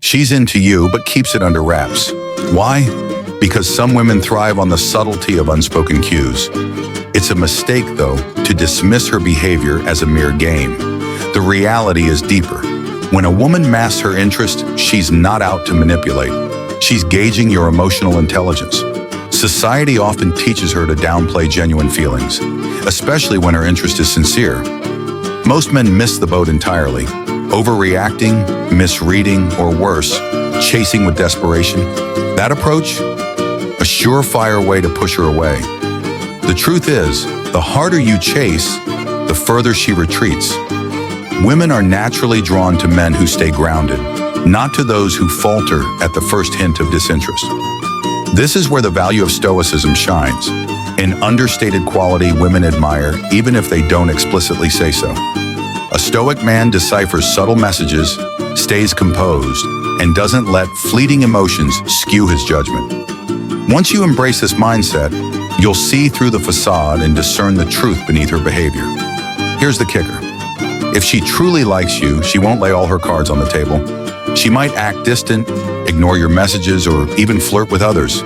She's into you but keeps it under wraps. Why? Because some women thrive on the subtlety of unspoken cues. It's a mistake, though, to dismiss her behavior as a mere game. The reality is deeper. When a woman masks her interest, she's not out to manipulate. She's gauging your emotional intelligence. Society often teaches her to downplay genuine feelings, especially when her interest is sincere. Most men miss the boat entirely, overreacting, misreading, or worse, chasing with desperation. That approach? A surefire way to push her away. The truth is, the harder you chase, the further she retreats. Women are naturally drawn to men who stay grounded, not to those who falter at the first hint of disinterest. This is where the value of Stoicism shines, an understated quality women admire even if they don't explicitly say so. A Stoic man deciphers subtle messages, stays composed, and doesn't let fleeting emotions skew his judgment. Once you embrace this mindset, you'll see through the façade and discern the truth beneath her behavior. Here's the kicker. If she truly likes you, she won't lay all her cards on the table. She might act distant, ignore your messages, or even flirt with others.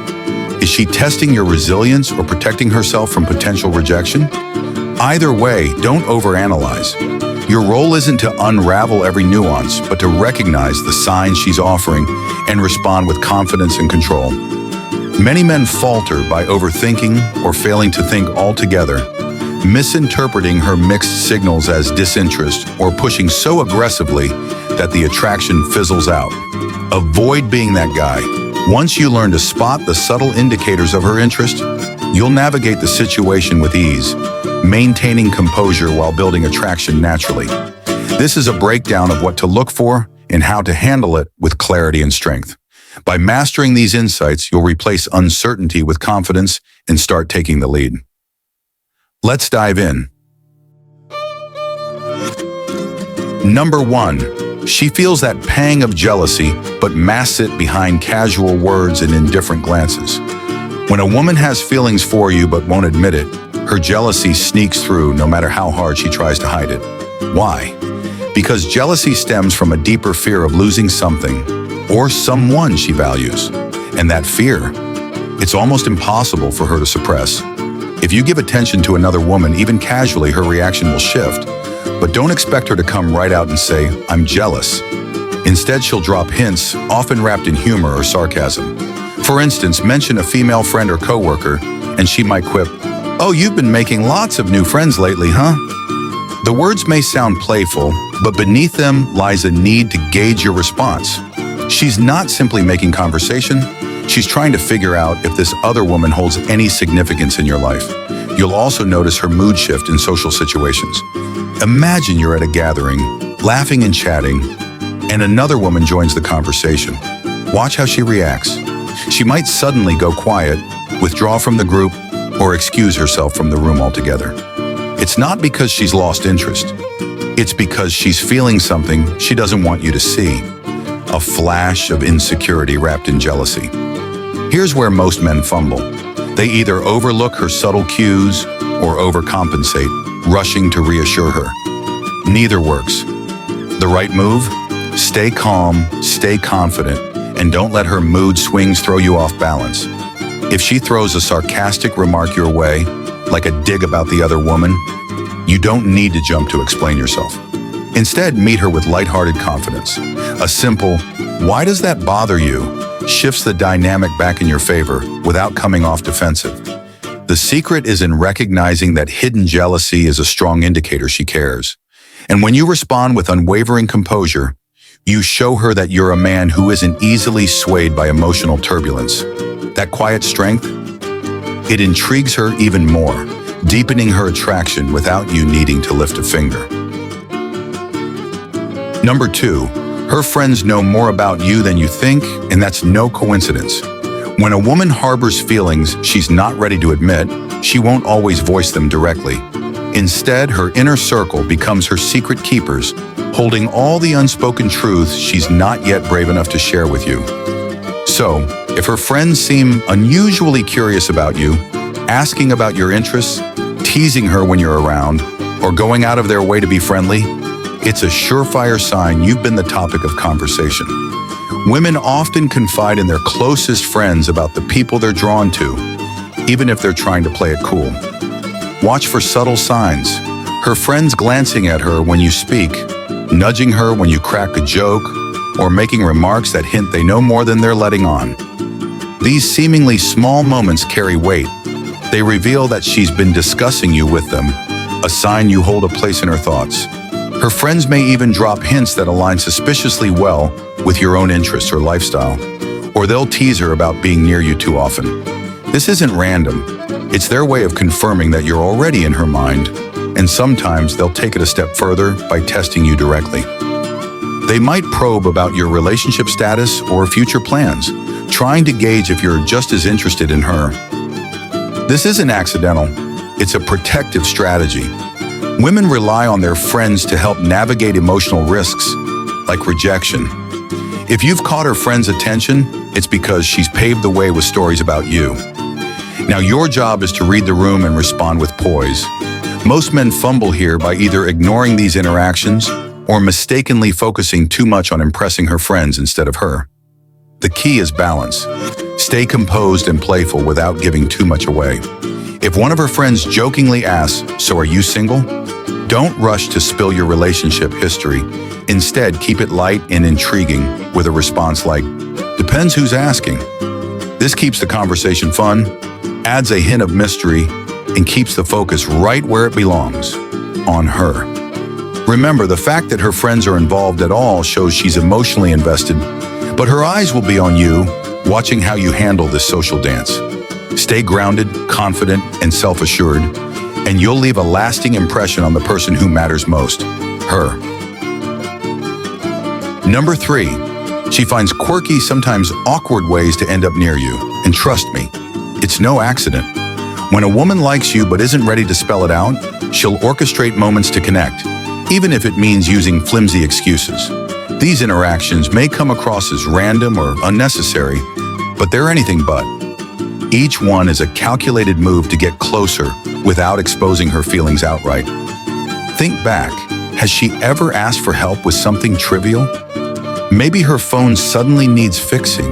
Is she testing your resilience or protecting herself from potential rejection? Either way, don't overanalyze. Your role isn't to unravel every nuance, but to recognize the signs she's offering and respond with confidence and control. Many men falter by overthinking or failing to think altogether, misinterpreting her mixed signals as disinterest or pushing so aggressively that the attraction fizzles out. Avoid being that guy. Once you learn to spot the subtle indicators of her interest, you'll navigate the situation with ease, maintaining composure while building attraction naturally. This is a breakdown of what to look for and how to handle it with clarity and strength. By mastering these insights, you'll replace uncertainty with confidence and start taking the lead. Let's dive in. Number 1, she feels that pang of jealousy, but masks it behind casual words and indifferent glances. When a woman has feelings for you but won't admit it, her jealousy sneaks through no matter how hard she tries to hide it. Why? Because jealousy stems from a deeper fear of losing something or someone she values. And that fear, it's almost impossible for her to suppress. If you give attention to another woman, even casually, her reaction will shift. But don't expect her to come right out and say, "I'm jealous." Instead, she'll drop hints, often wrapped in humor or sarcasm. For instance, mention a female friend or coworker, and she might quip, "Oh, you've been making lots of new friends lately, huh?" The words may sound playful, but beneath them lies a need to gauge your response. She's not simply making conversation, she's trying to figure out if this other woman holds any significance in your life. You'll also notice her mood shift in social situations. Imagine you're at a gathering, laughing and chatting, and another woman joins the conversation. Watch how she reacts. She might suddenly go quiet, withdraw from the group, or excuse herself from the room altogether. It's not because she's lost interest. It's because she's feeling something she doesn't want you to see. A flash of insecurity wrapped in jealousy. Here's where most men fumble. They either overlook her subtle cues or overcompensate, rushing to reassure her. Neither works. The right move? Stay calm, stay confident, and don't let her mood swings throw you off balance. If she throws a sarcastic remark your way, like a dig about the other woman, you don't need to jump to explain yourself. Instead, meet her with lighthearted confidence. A simple, "Why does that bother you?" shifts the dynamic back in your favor without coming off defensive. The secret is in recognizing that hidden jealousy is a strong indicator she cares. And when you respond with unwavering composure, you show her that you're a man who isn't easily swayed by emotional turbulence. That quiet strength, it intrigues her even more, deepening her attraction without you needing to lift a finger. Number 2, her friends know more about you than you think, and that's no coincidence. When a woman harbors feelings she's not ready to admit, she won't always voice them directly. Instead, her inner circle becomes her secret keepers, holding all the unspoken truths she's not yet brave enough to share with you. So, if her friends seem unusually curious about you, asking about your interests, teasing her when you're around, or going out of their way to be friendly, it's a surefire sign you've been the topic of conversation. Women often confide in their closest friends about the people they're drawn to, even if they're trying to play it cool. Watch for subtle signs. Her friends glancing at her when you speak, nudging her when you crack a joke, or making remarks that hint they know more than they're letting on. These seemingly small moments carry weight. They reveal that she's been discussing you with them, a sign you hold a place in her thoughts. Her friends may even drop hints that align suspiciously well with your own interests or lifestyle, or they'll tease her about being near you too often. This isn't random. It's their way of confirming that you're already in her mind, and sometimes they'll take it a step further by testing you directly. They might probe about your relationship status or future plans, trying to gauge if you're just as interested in her. This isn't accidental. It's a protective strategy. Women rely on their friends to help navigate emotional risks, like rejection. If you've caught her friend's attention, it's because she's paved the way with stories about you. Now, your job is to read the room and respond with poise. Most men fumble here by either ignoring these interactions or mistakenly focusing too much on impressing her friends instead of her. The key is balance. Stay composed and playful without giving too much away. If one of her friends jokingly asks, "So are you single?" don't rush to spill your relationship history. Instead, keep it light and intriguing with a response like, "Depends who's asking." This keeps the conversation fun, adds a hint of mystery, and keeps the focus right where it belongs, on her. Remember, the fact that her friends are involved at all shows she's emotionally invested, but her eyes will be on you, watching how you handle this social dance. Stay grounded, confident, and self-assured, and you'll leave a lasting impression on the person who matters most, her. Number 3, she finds quirky, sometimes awkward ways to end up near you. And trust me, it's no accident. When a woman likes you but isn't ready to spell it out, she'll orchestrate moments to connect, even if it means using flimsy excuses. These interactions may come across as random or unnecessary, but they're anything but. Each one is a calculated move to get closer without exposing her feelings outright. Think back. Has she ever asked for help with something trivial? Maybe her phone suddenly needs fixing,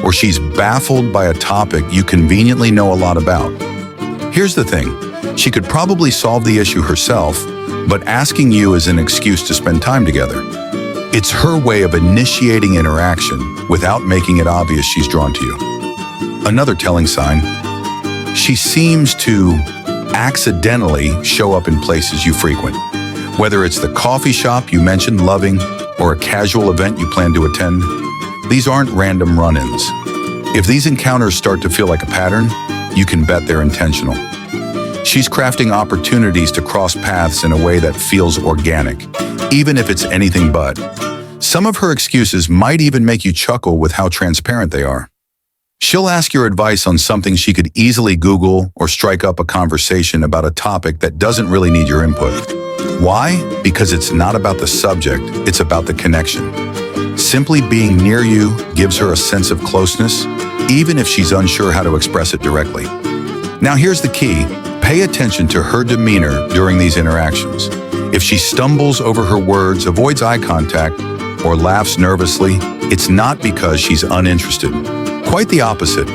or she's baffled by a topic you conveniently know a lot about. Here's the thing. She could probably solve the issue herself, but asking you is an excuse to spend time together. It's her way of initiating interaction without making it obvious she's drawn to you. Another telling sign, she seems to accidentally show up in places you frequent. Whether it's the coffee shop you mentioned loving or a casual event you plan to attend, these aren't random run-ins. If these encounters start to feel like a pattern, you can bet they're intentional. She's crafting opportunities to cross paths in a way that feels organic, even if it's anything but. Some of her excuses might even make you chuckle with how transparent they are. She'll ask your advice on something she could easily Google or strike up a conversation about a topic that doesn't really need your input. Why? Because it's not about the subject, it's about the connection. Simply being near you gives her a sense of closeness, even if she's unsure how to express it directly. Now here's the key. Pay attention to her demeanor during these interactions. If she stumbles over her words, avoids eye contact, or laughs nervously, it's not because she's uninterested. Quite the opposite.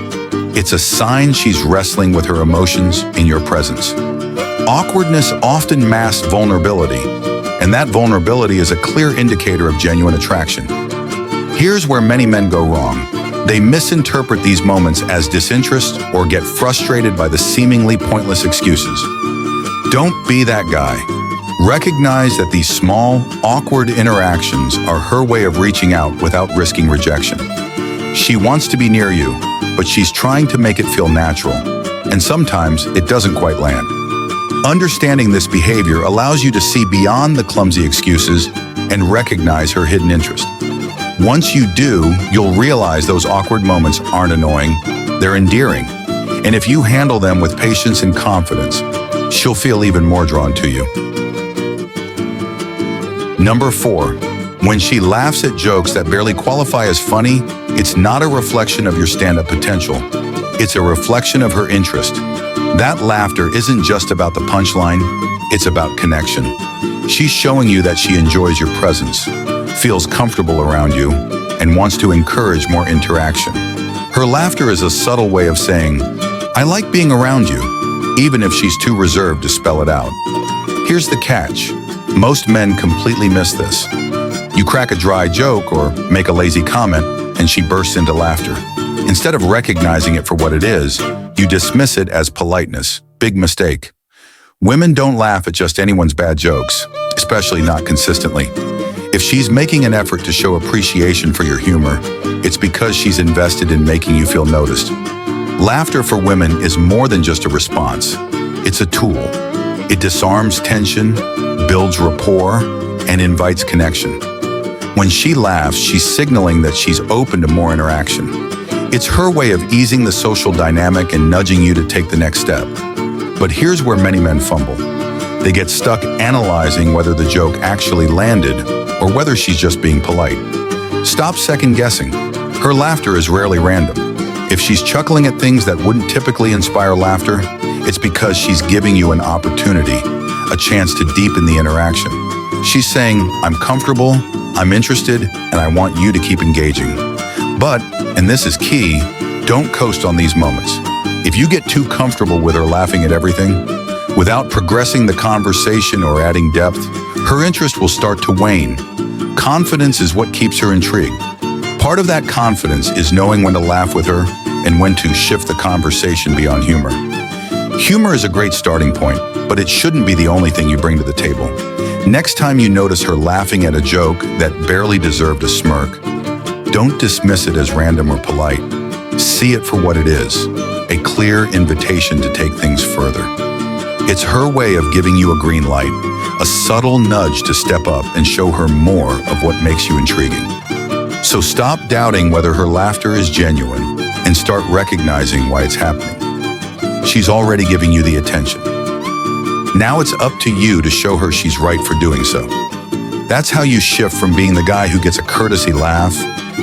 It's a sign she's wrestling with her emotions in your presence. Awkwardness often masks vulnerability, and that vulnerability is a clear indicator of genuine attraction. Here's where many men go wrong. They misinterpret these moments as disinterest or get frustrated by the seemingly pointless excuses. Don't be that guy. Recognize that these small, awkward interactions are her way of reaching out without risking rejection. She wants to be near you, but she's trying to make it feel natural, and sometimes it doesn't quite land. Understanding this behavior allows you to see beyond the clumsy excuses and recognize her hidden interest. Once you do, you'll realize those awkward moments aren't annoying, they're endearing. And if you handle them with patience and confidence, she'll feel even more drawn to you. Number 4, when she laughs at jokes that barely qualify as funny, it's not a reflection of your stand-up potential. It's a reflection of her interest. That laughter isn't just about the punchline, it's about connection. She's showing you that she enjoys your presence, feels comfortable around you, and wants to encourage more interaction. Her laughter is a subtle way of saying, "I like being around you," even if she's too reserved to spell it out. Here's the catch. Most men completely miss this. You crack a dry joke or make a lazy comment, and she bursts into laughter. Instead of recognizing it for what it is, you dismiss it as politeness. Big mistake. Women don't laugh at just anyone's bad jokes, especially not consistently. If she's making an effort to show appreciation for your humor, it's because she's invested in making you feel noticed. Laughter for women is more than just a response. It's a tool. It disarms tension, builds rapport, and invites connection. When she laughs, she's signaling that she's open to more interaction. It's her way of easing the social dynamic and nudging you to take the next step. But here's where many men fumble. They get stuck analyzing whether the joke actually landed or whether she's just being polite. Stop second-guessing. Her laughter is rarely random. If she's chuckling at things that wouldn't typically inspire laughter, it's because she's giving you an opportunity, a chance to deepen the interaction. She's saying, "I'm comfortable, I'm interested, and I want you to keep engaging." But, and this is key, don't coast on these moments. If you get too comfortable with her laughing at everything, without progressing the conversation or adding depth, her interest will start to wane. Confidence is what keeps her intrigued. Part of that confidence is knowing when to laugh with her and when to shift the conversation beyond humor. Humor is a great starting point, but it shouldn't be the only thing you bring to the table. Next time you notice her laughing at a joke that barely deserved a smirk, don't dismiss it as random or polite. See it for what it is, a clear invitation to take things further. It's her way of giving you a green light, a subtle nudge to step up and show her more of what makes you intriguing. So stop doubting whether her laughter is genuine and start recognizing why it's happening. She's already giving you the attention. Now it's up to you to show her she's right for doing so. That's how you shift from being the guy who gets a courtesy laugh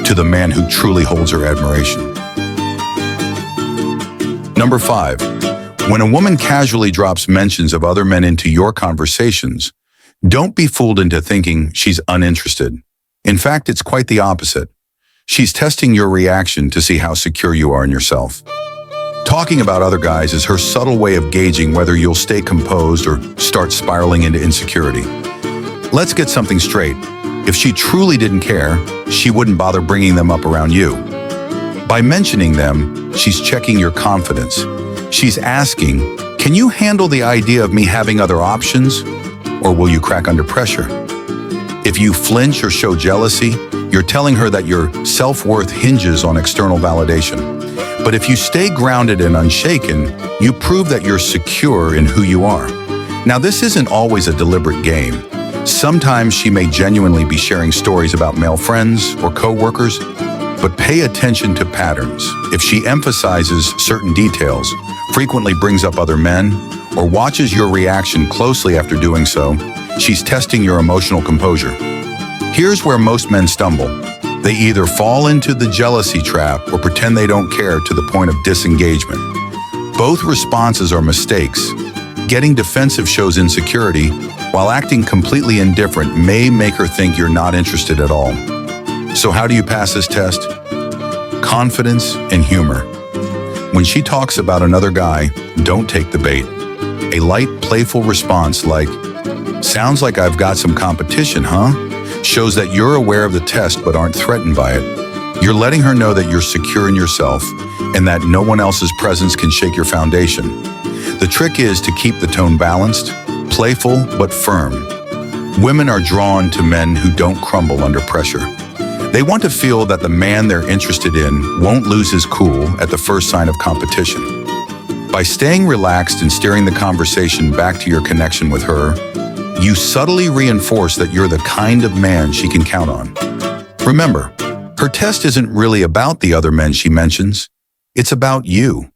to the man who truly holds her admiration. Number 5, when a woman casually drops mentions of other men into your conversations, don't be fooled into thinking she's uninterested. In fact, it's quite the opposite. She's testing your reaction to see how secure you are in yourself. Talking about other guys is her subtle way of gauging whether you'll stay composed or start spiraling into insecurity. Let's get something straight. If she truly didn't care, she wouldn't bother bringing them up around you. By mentioning them, she's checking your confidence. She's asking, "Can you handle the idea of me having other options, or will you crack under pressure?" If you flinch or show jealousy, you're telling her that your self-worth hinges on external validation. But if you stay grounded and unshaken, you prove that you're secure in who you are. Now, this isn't always a deliberate game. Sometimes she may genuinely be sharing stories about male friends or co-workers, but pay attention to patterns. If she emphasizes certain details, frequently brings up other men, or watches your reaction closely after doing so, she's testing your emotional composure. Here's where most men stumble. They either fall into the jealousy trap or pretend they don't care to the point of disengagement. Both responses are mistakes. Getting defensive shows insecurity, while acting completely indifferent may make her think you're not interested at all. So how do you pass this test? Confidence and humor. When she talks about another guy, don't take the bait. A light, playful response like, "Sounds like I've got some competition, huh?" shows that you're aware of the test but aren't threatened by it. You're letting her know that you're secure in yourself and that no one else's presence can shake your foundation. The trick is to keep the tone balanced, playful but firm. Women are drawn to men who don't crumble under pressure. They want to feel that the man they're interested in won't lose his cool at the first sign of competition. By staying relaxed and steering the conversation back to your connection with her, you subtly reinforce that you're the kind of man she can count on. Remember, her test isn't really about the other men she mentions. It's about you.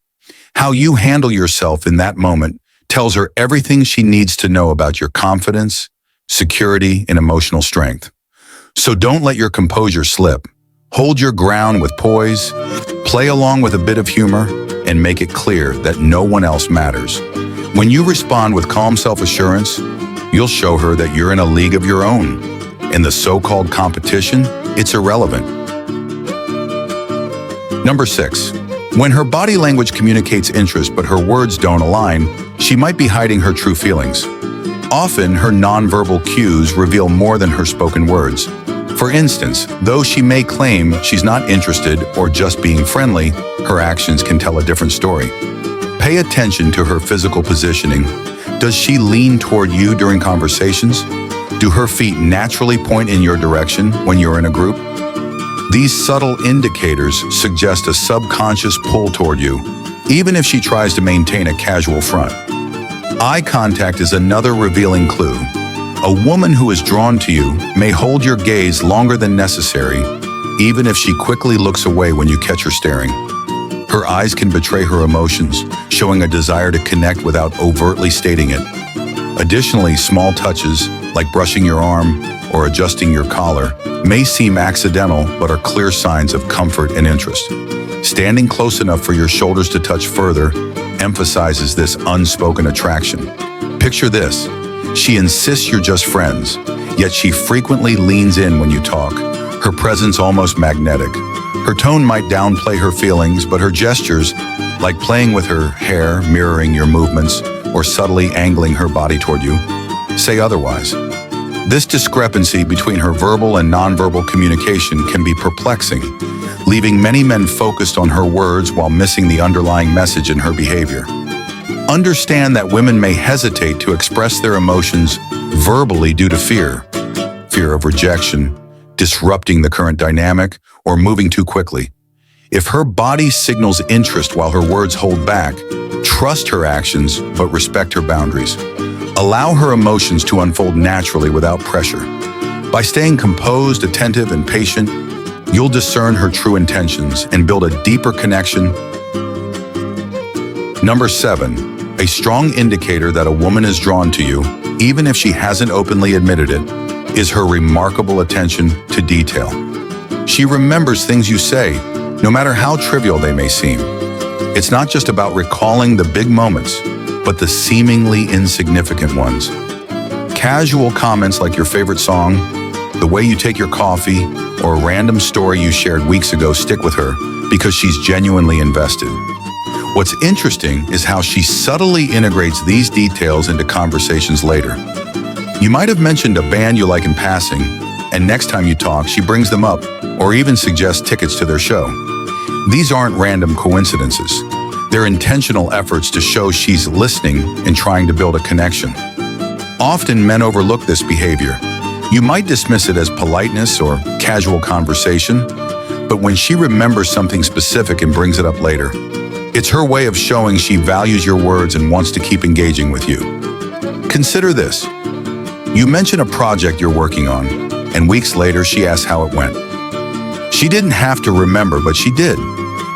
How you handle yourself in that moment tells her everything she needs to know about your confidence, security, and emotional strength. So don't let your composure slip. Hold your ground with poise, play along with a bit of humor, and make it clear that no one else matters. When you respond with calm self-assurance, you'll show her that you're in a league of your own. In the so-called competition, it's irrelevant. Number 6. When her body language communicates interest but her words don't align, she might be hiding her true feelings. Often, her nonverbal cues reveal more than her spoken words. For instance, though she may claim she's not interested or just being friendly, her actions can tell a different story. Pay attention to her physical positioning. Does she lean toward you during conversations? Do her feet naturally point in your direction when you're in a group? These subtle indicators suggest a subconscious pull toward you, even if she tries to maintain a casual front. Eye contact is another revealing clue. A woman who is drawn to you may hold your gaze longer than necessary, even if she quickly looks away when you catch her staring. Her eyes can betray her emotions, showing a desire to connect without overtly stating it. Additionally, small touches, like brushing your arm or adjusting your collar, may seem accidental but are clear signs of comfort and interest. Standing close enough for your shoulders to touch further emphasizes this unspoken attraction. Picture this. She insists you're just friends, yet she frequently leans in when you talk, her presence almost magnetic. Her tone might downplay her feelings, but her gestures, like playing with her hair, mirroring your movements, or subtly angling her body toward you, say otherwise. This discrepancy between her verbal and nonverbal communication can be perplexing, leaving many men focused on her words while missing the underlying message in her behavior. Understand that women may hesitate to express their emotions verbally due to fear of rejection, disrupting the current dynamic, or moving too quickly. If her body signals interest while her words hold back, trust her actions but respect her boundaries. Allow her emotions to unfold naturally without pressure. By staying composed, attentive, and patient, you'll discern her true intentions and build a deeper connection. Number 7. A strong indicator that a woman is drawn to you, even if she hasn't openly admitted it, is her remarkable attention to detail. She remembers things you say, no matter how trivial they may seem. It's not just about recalling the big moments, but the seemingly insignificant ones. Casual comments like your favorite song, the way you take your coffee, or a random story you shared weeks ago stick with her because she's genuinely invested. What's interesting is how she subtly integrates these details into conversations later. You might have mentioned a band you like in passing, and next time you talk, she brings them up or even suggests tickets to their show. These aren't random coincidences. They're intentional efforts to show she's listening and trying to build a connection. Often men overlook this behavior. You might dismiss it as politeness or casual conversation, but when she remembers something specific and brings it up later, it's her way of showing she values your words and wants to keep engaging with you. Consider this. You mention a project you're working on, and weeks later she asks how it went. She didn't have to remember, but she did.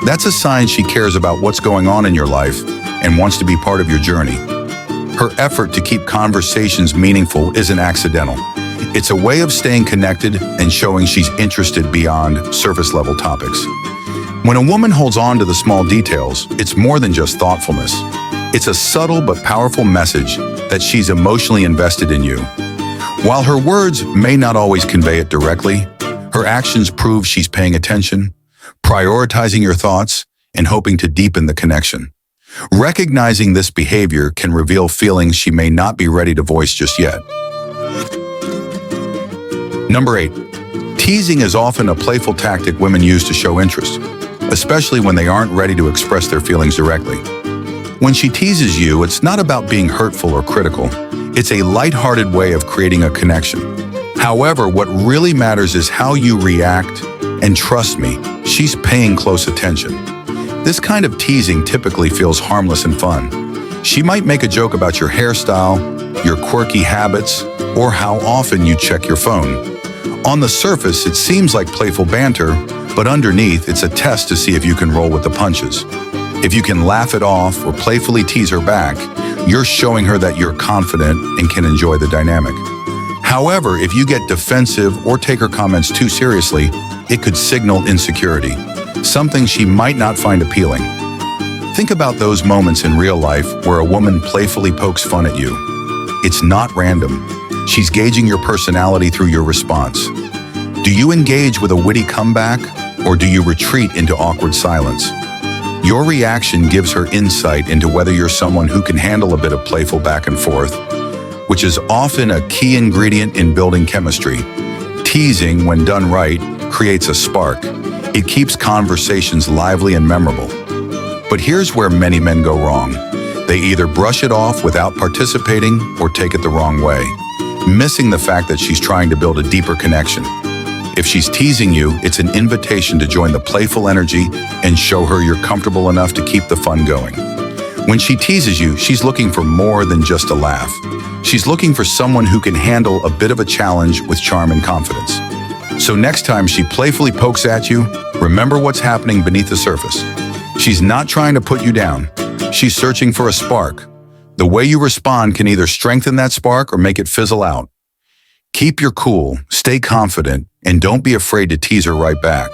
That's a sign she cares about what's going on in your life and wants to be part of your journey. Her effort to keep conversations meaningful isn't accidental. It's a way of staying connected and showing she's interested beyond surface-level topics. When a woman holds on to the small details, it's more than just thoughtfulness. It's a subtle but powerful message that she's emotionally invested in you. While her words may not always convey it directly, her actions prove she's paying attention, prioritizing your thoughts, and hoping to deepen the connection. Recognizing this behavior can reveal feelings she may not be ready to voice just yet. Number 8. Teasing is often a playful tactic women use to show interest, especially when they aren't ready to express their feelings directly. When she teases you, it's not about being hurtful or critical. It's a lighthearted way of creating a connection. However, what really matters is how you react, and trust me, she's paying close attention. This kind of teasing typically feels harmless and fun. She might make a joke about your hairstyle, your quirky habits, or how often you check your phone. On the surface, it seems like playful banter, but underneath, it's a test to see if you can roll with the punches. If you can laugh it off or playfully tease her back, you're showing her that you're confident and can enjoy the dynamic. However, if you get defensive or take her comments too seriously, it could signal insecurity, something she might not find appealing. Think about those moments in real life where a woman playfully pokes fun at you. It's not random. She's gauging your personality through your response. Do you engage with a witty comeback, or do you retreat into awkward silence? Your reaction gives her insight into whether you're someone who can handle a bit of playful back and forth, which is often a key ingredient in building chemistry. Teasing, when done right, creates a spark. It keeps conversations lively and memorable. But here's where many men go wrong. They either brush it off without participating or take it the wrong way, missing the fact that she's trying to build a deeper connection. If she's teasing you, it's an invitation to join the playful energy and show her you're comfortable enough to keep the fun going. When she teases you, she's looking for more than just a laugh. She's looking for someone who can handle a bit of a challenge with charm and confidence. So next time she playfully pokes at you, remember what's happening beneath the surface. She's not trying to put you down. She's searching for a spark. The way you respond can either strengthen that spark or make it fizzle out. Keep your cool, stay confident, and don't be afraid to tease her right back.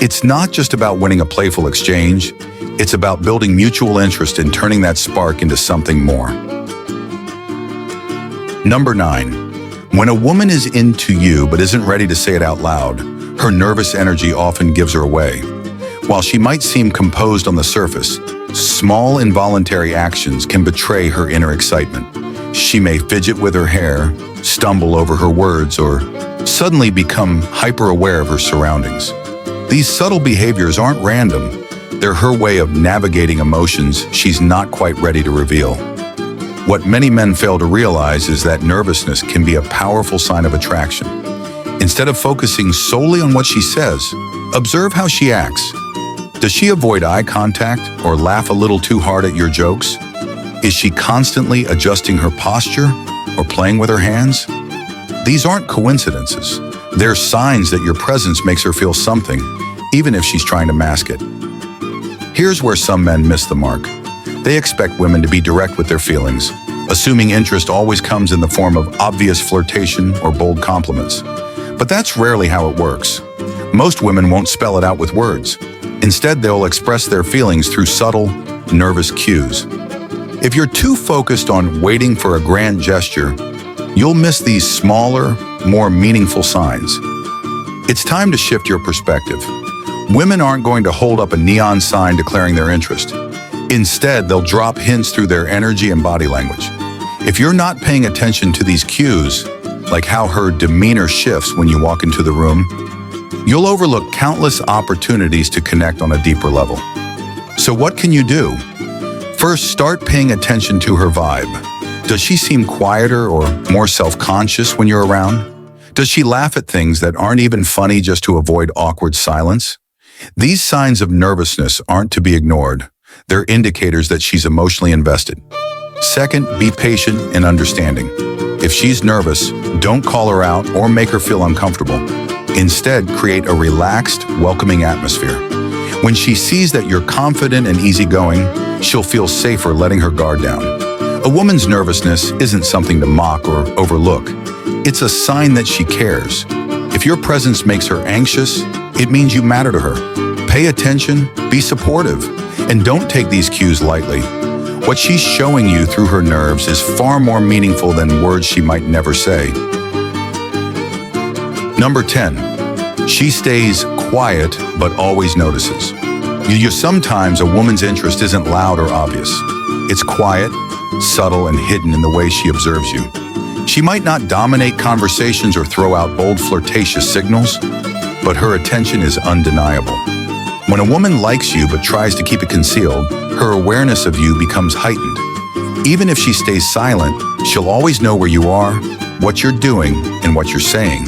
It's not just about winning a playful exchange, it's about building mutual interest and turning that spark into something more. Number 9. When a woman is into you but isn't ready to say it out loud, her nervous energy often gives her away. While she might seem composed on the surface, small involuntary actions can betray her inner excitement. She may fidget with her hair, stumble over her words, or suddenly become hyper-aware of her surroundings. These subtle behaviors aren't random. They're her way of navigating emotions she's not quite ready to reveal. What many men fail to realize is that nervousness can be a powerful sign of attraction. Instead of focusing solely on what she says, observe how she acts. Does she avoid eye contact or laugh a little too hard at your jokes? Is she constantly adjusting her posture or playing with her hands? These aren't coincidences. They're signs that your presence makes her feel something, even if she's trying to mask it. Here's where some men miss the mark. They expect women to be direct with their feelings, assuming interest always comes in the form of obvious flirtation or bold compliments. But that's rarely how it works. Most women won't spell it out with words. Instead, they'll express their feelings through subtle, nervous cues. If you're too focused on waiting for a grand gesture, you'll miss these smaller, more meaningful signs. It's time to shift your perspective. Women aren't going to hold up a neon sign declaring their interest. Instead, they'll drop hints through their energy and body language. If you're not paying attention to these cues, like how her demeanor shifts when you walk into the room, you'll overlook countless opportunities to connect on a deeper level. So what can you do? First, start paying attention to her vibe. Does she seem quieter or more self-conscious when you're around? Does she laugh at things that aren't even funny just to avoid awkward silence? These signs of nervousness aren't to be ignored. They're indicators that she's emotionally invested. Second, be patient and understanding. If she's nervous, don't call her out or make her feel uncomfortable. Instead, create a relaxed, welcoming atmosphere. When she sees that you're confident and easygoing, she'll feel safer letting her guard down. A woman's nervousness isn't something to mock or overlook. It's a sign that she cares. If your presence makes her anxious, it means you matter to her. Pay attention, be supportive, and don't take these cues lightly. What she's showing you through her nerves is far more meaningful than words she might never say. Number 10, she stays quiet but always notices. Sometimes a woman's interest isn't loud or obvious. It's quiet, subtle, and hidden in the way she observes you. She might not dominate conversations or throw out bold flirtatious signals, but her attention is undeniable. When a woman likes you but tries to keep it concealed, her awareness of you becomes heightened. Even if she stays silent, she'll always know where you are, what you're doing, and what you're saying.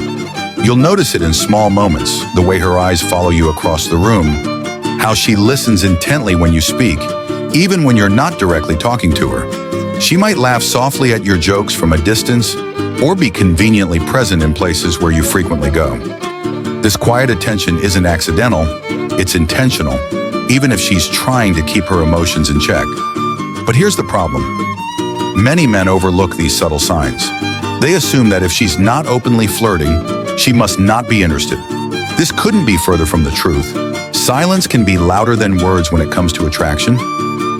You'll notice it in small moments, the way her eyes follow you across the room, how she listens intently when you speak, even when you're not directly talking to her. She might laugh softly at your jokes from a distance or be conveniently present in places where you frequently go. This quiet attention isn't accidental, it's intentional, even if she's trying to keep her emotions in check. But here's the problem. Many men overlook these subtle signs. They assume that if she's not openly flirting, she must not be interested. This couldn't be further from the truth. Silence can be louder than words when it comes to attraction.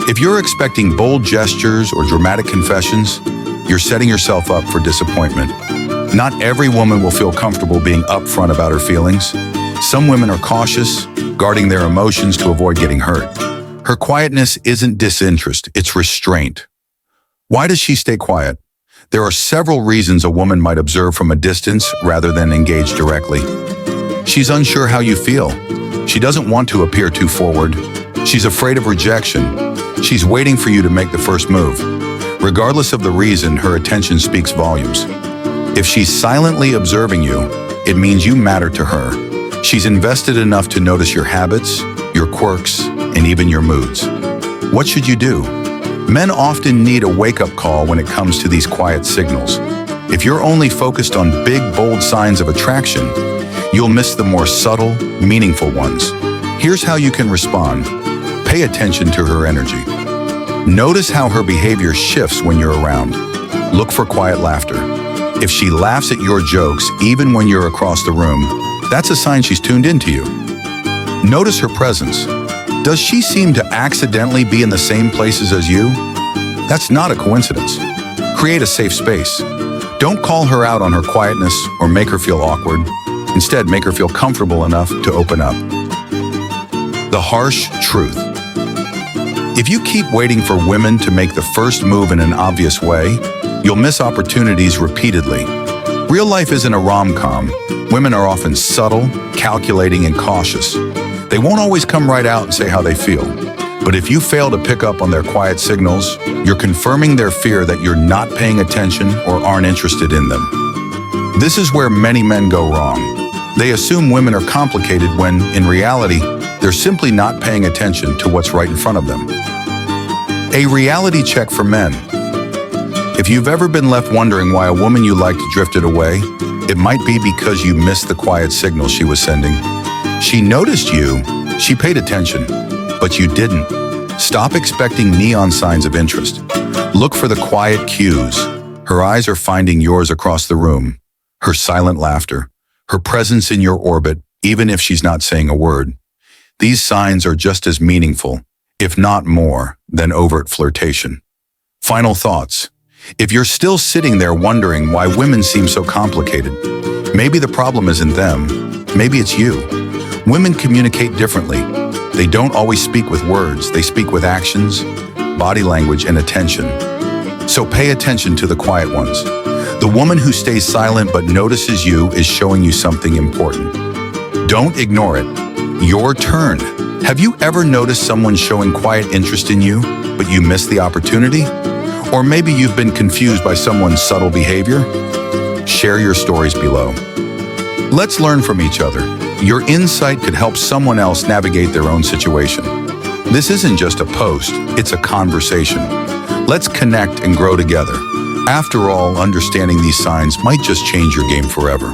If you're expecting bold gestures or dramatic confessions, you're setting yourself up for disappointment. Not every woman will feel comfortable being upfront about her feelings. Some women are cautious, guarding their emotions to avoid getting hurt. Her quietness isn't disinterest, it's restraint. Why does she stay quiet? There are several reasons a woman might observe from a distance rather than engage directly. She's unsure how you feel. She doesn't want to appear too forward. She's afraid of rejection. She's waiting for you to make the first move. Regardless of the reason, her attention speaks volumes. If she's silently observing you, it means you matter to her. She's invested enough to notice your habits, your quirks, and even your moods. What should you do? Men often need a wake-up call when it comes to these quiet signals. If you're only focused on big, bold signs of attraction, you'll miss the more subtle, meaningful ones. Here's how you can respond. Pay attention to her energy. Notice how her behavior shifts when you're around. Look for quiet laughter. If she laughs at your jokes, even when you're across the room, that's a sign she's tuned into you. Notice her presence. Does she seem to accidentally be in the same places as you? That's not a coincidence. Create a safe space. Don't call her out on her quietness or make her feel awkward. Instead, make her feel comfortable enough to open up. The harsh truth. If you keep waiting for women to make the first move in an obvious way, you'll miss opportunities repeatedly. Real life isn't a rom-com. Women are often subtle, calculating, and cautious. They won't always come right out and say how they feel. But if you fail to pick up on their quiet signals, you're confirming their fear that you're not paying attention or aren't interested in them. This is where many men go wrong. They assume women are complicated when, in reality, they're simply not paying attention to what's right in front of them. A reality check for men. If you've ever been left wondering why a woman you liked drifted away, it might be because you missed the quiet signal she was sending. She noticed you, she paid attention, but you didn't. Stop expecting neon signs of interest. Look for the quiet cues. Her eyes are finding yours across the room. Her silent laughter. Her presence in your orbit, even if she's not saying a word. These signs are just as meaningful, if not more, than overt flirtation. Final thoughts. If you're still sitting there wondering why women seem so complicated, maybe the problem isn't them, maybe it's you. Women communicate differently. They don't always speak with words, they speak with actions, body language, and attention. So pay attention to the quiet ones. The woman who stays silent but notices you is showing you something important. Don't ignore it. Your turn. Have you ever noticed someone showing quiet interest in you, but you missed the opportunity? Or maybe you've been confused by someone's subtle behavior? Share your stories below. Let's learn from each other. Your insight could help someone else navigate their own situation. This isn't just a post, it's a conversation. Let's connect and grow together. After all, understanding these signs might just change your game forever.